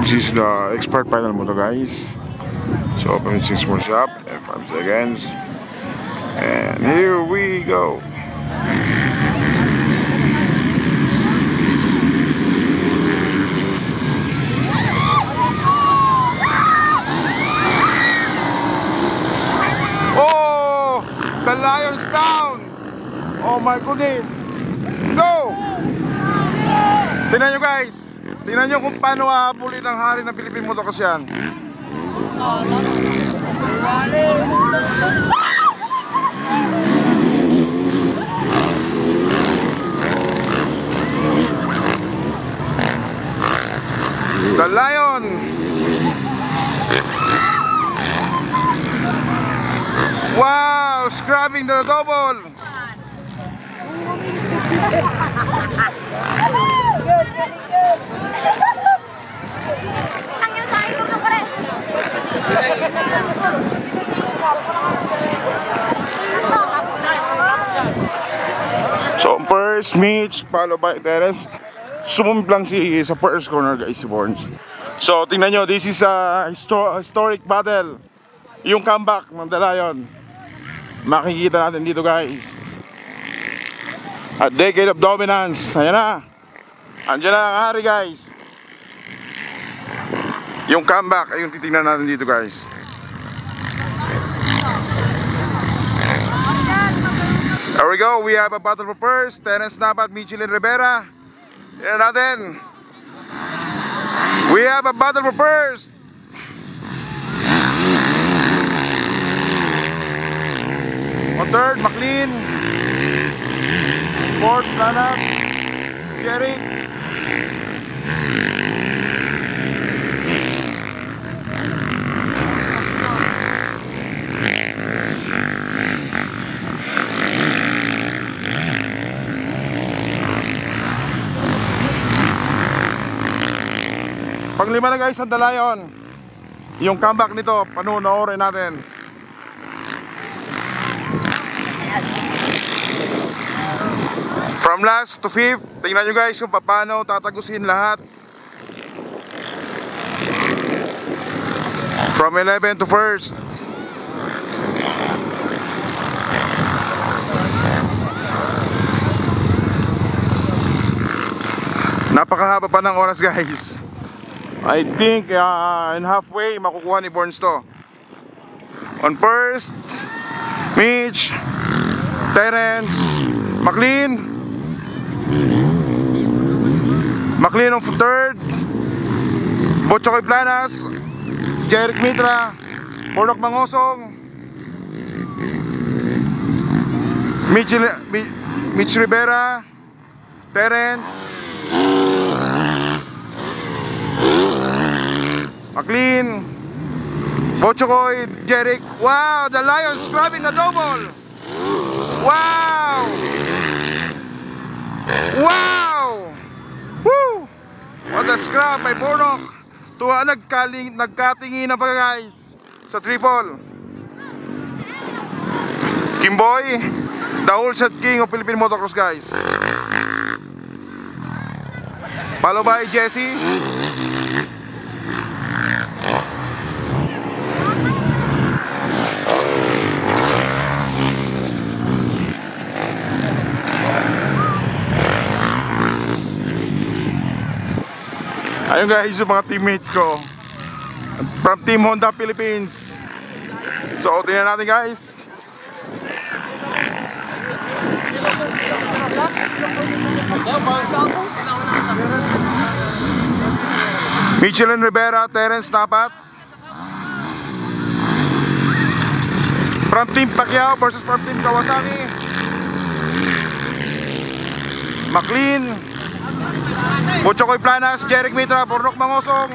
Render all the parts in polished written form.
This is the expert final moto, guys. So open 6 more shop and 5 seconds. And here we go. Oh, the lion's down. Oh my goodness. Go. Tingnan nyo, guys. Tingnan nyo kung paano hahabulin ang hari ng Philippine Motocross yan. The lion. Wow, scrubbing the double. So first Mitch, followed by Teres. Sumumplang sa first corner, guys, si Borns. So tingnan nyo, this is a historic battle. Yung comeback ng The Lion. Makikita natin dito, guys. A decade of dominance. Ayan na. Andiyan na ang hari, guys. Yung comeback ay yung titingnan natin dito, guys. There we go. We have a battle for first. Terence Napat, Michelin Rivera. Tingnan natin. We have a battle for first. On third, McLean. Fourth, Lanap. Jerry. Panglima na, guys, ang The Lion. Yung comeback nito, panoorin natin. From last to fifth, tingnan nyo, guys, kung paano tatagusin lahat. From 11 to first. Napakahaba pa ng oras, guys. I think in halfway makukuha ni Borns to. On first, Mitch, Terence, McLean. McLean on third, Botchokoy Planas, Jeric Mitra, Bornok Mangosong, Mitch Rivera, Terence, McLean, Botchokoy, Jeric. Wow, the Lions scrubbing the double. Wow! Wow! Woo! What a scrub by Bornok. Tuwa, nagkatingin na pa, guys, sa triple. Kimboy, the wholesale king of Philippine Motocross, guys. Followed by Jesse. Ayun, guys, yung mga teammates ko from Team Honda Philippines. So tingnan natin, guys. Michelin Rivera, Terence Napat. From Team Pacquiao versus from Team Kawasaki. McLean, Botchokoy Planas, Jeric Mitra, Bornok Mangosong.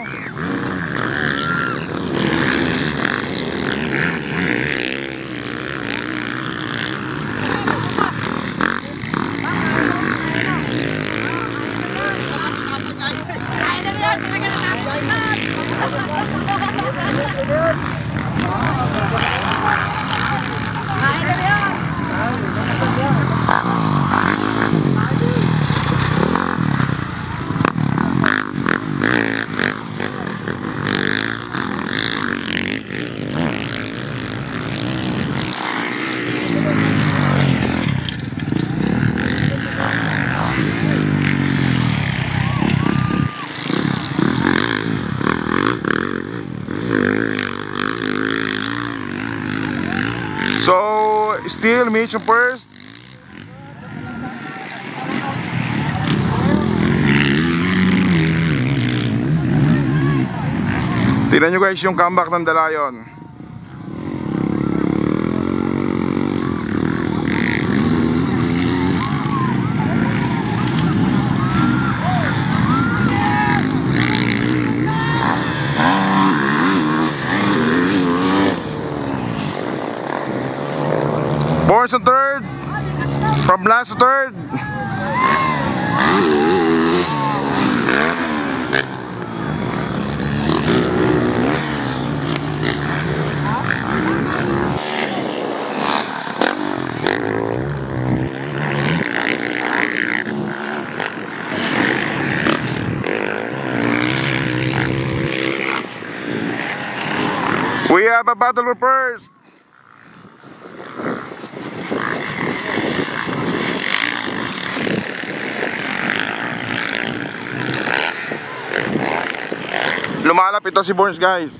still Mitch on first. Tignan nyo guys yung comeback ng Dalayon. Borns on third. From last to third. We have a battle for first. Lumalap ito si Borns guys.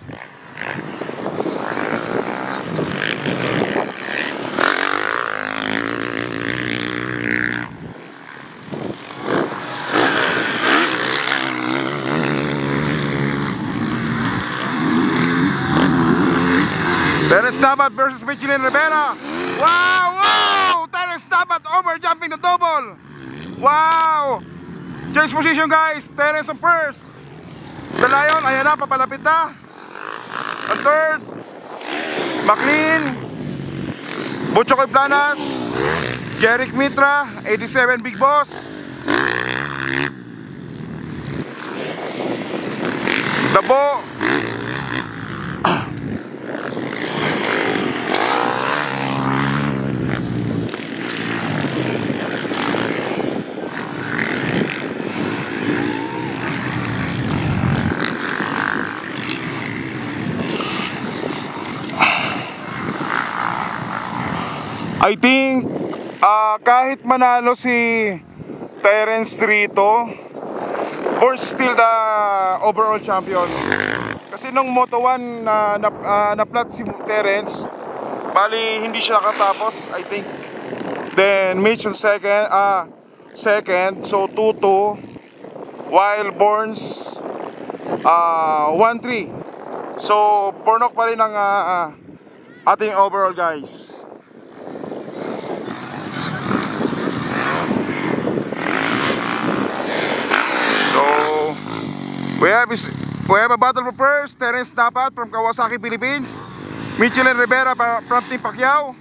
Terence Nabat versus Michelin Rivera. Wow! Wow! Terence Nabat over jumping the double. Wow! Change position guys. Terence on first. Dalayon, ayan na, papalapit na. Ang third, McLean, Butchokoy Planas, Jeric Mitra, 87 Big Boss, Dabo, I think kahit manalo si Terence rito, Borns still the overall champion. Kasi nung Moto1 na-flat si Terence, bali hindi siya nakatapos, I think. Then Mitch on second, so 2-2, while Borns 1-3. So Bornok pa rin ang ating overall guys. So we have a battle for first. Terence Nabat from Kawasaki Philippines, Michelin Rivera from Team Pacquiao.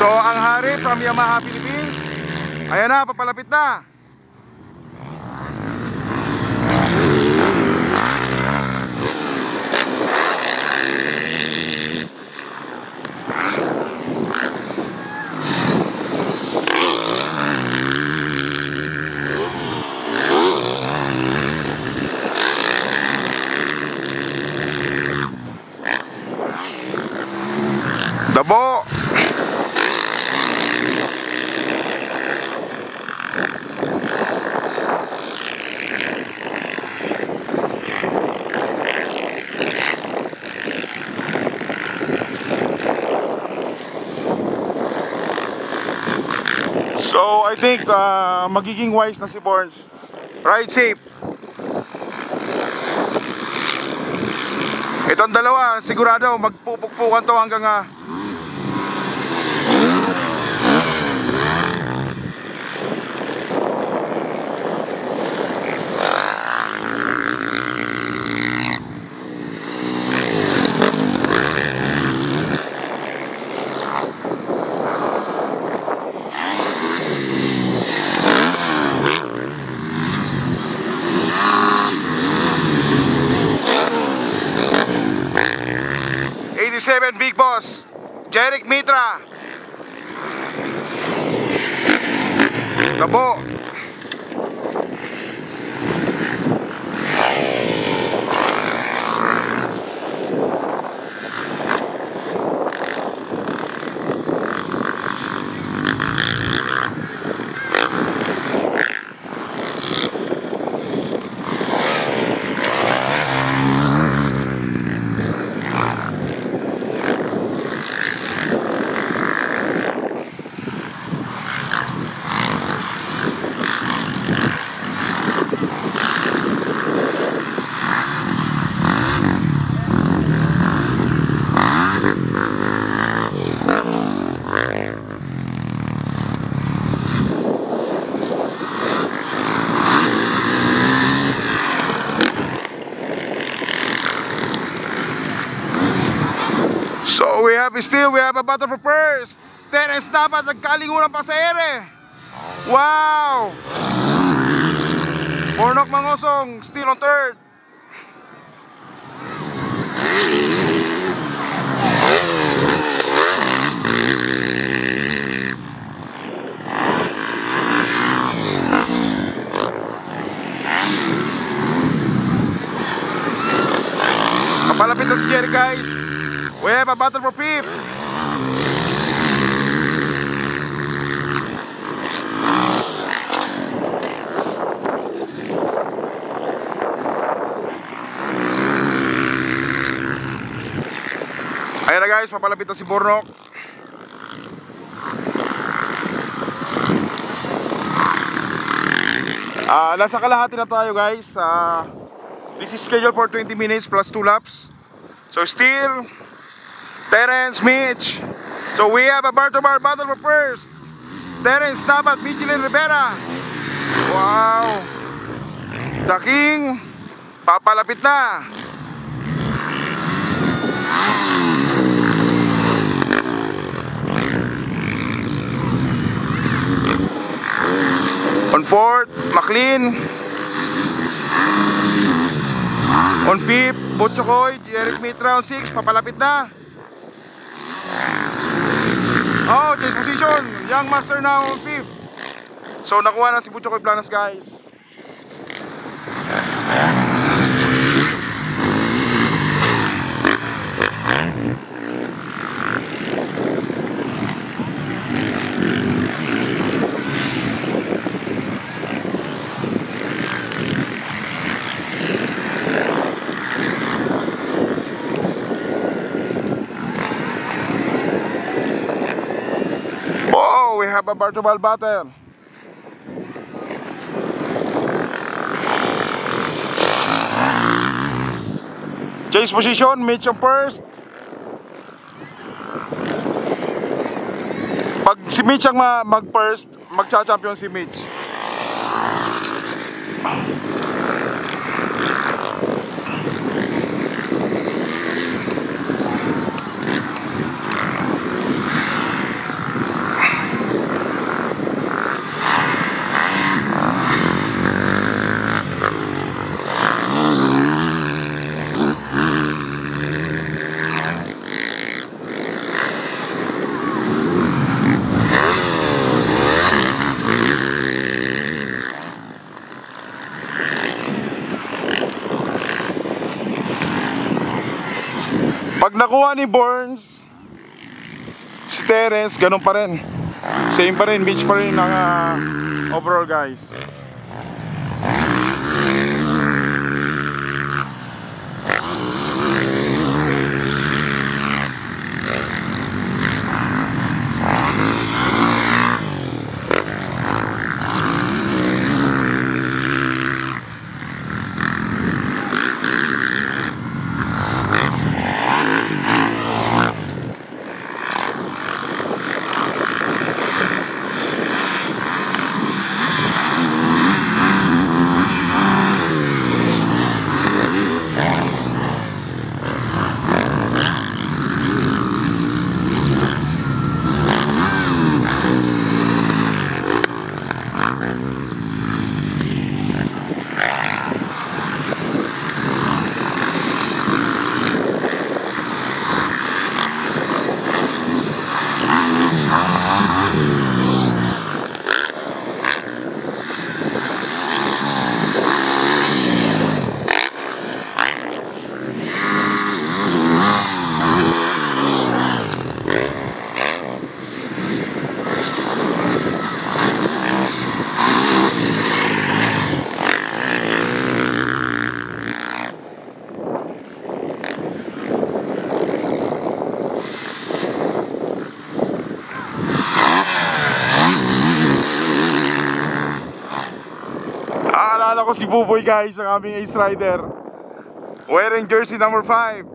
So ang hari from Yamaha Philippines. Ayan na, papalapit na. Dabo. So I think magiging wise na si Borns. Ride safe. Itong dalawa sigurado magpupukpukan to hanggang 87 Big Boss, Jeric Mitra, Dabo. have still, we have a battle for first. Terence dapat nagkalingunan pa sa ere. Wow! Bornok Mangosong still on third. Papalapit na si Jerry, guys. We have a battle for fifth. Ayan na, guys, papalapit na si Bornok. Nasa kalahati na tayo, guys. This is scheduled for 20 minutes plus 2 laps. So still Terence, Mitch. So we have a bar-to-bar battle for first. Terence dapat, Michelin Rivera. Wow. The King papalapit na. On fourth, McLean. On fifth, Butchokoy, Eric Mitra on 6, papalapit na. Oh, change position, Young Master now on 5th. So nakuha na si Butchokoy Planas, guys. We have a bar-to-bar battle. Change position, Mitch on first. Pag si Mitch ang mag-first, magcha-champion si Mitch. Pag nakuha ni Burns, si Terence, ganun pa rin. Same pa rin, Mitch pa rin ang overall, guys. Naalala ko si Buboy, guys, ang aming Ace Rider, wearing jersey number 5.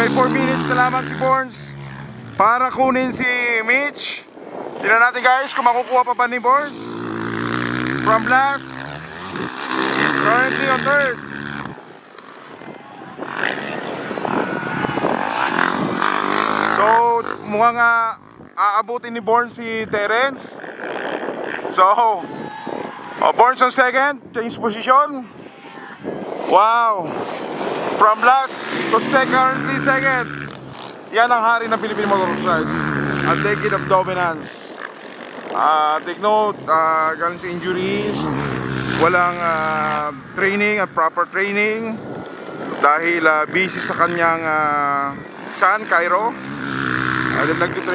may 4 minutes na lamang si Borns para kunin si Mitch. Tignan natin guys kung makukuha pa ba ni Borns. From last, currently on third. So mukhang aabutin ni Borns si Terence. So Borns on second, change position. Wow, from last to currently second. Yan ang hari ng Philippine Motorcycles, a decade of dominance. Take note, galing sa injuries, walang training at proper training dahil busy sa kanyang son, Cairo. Nag-train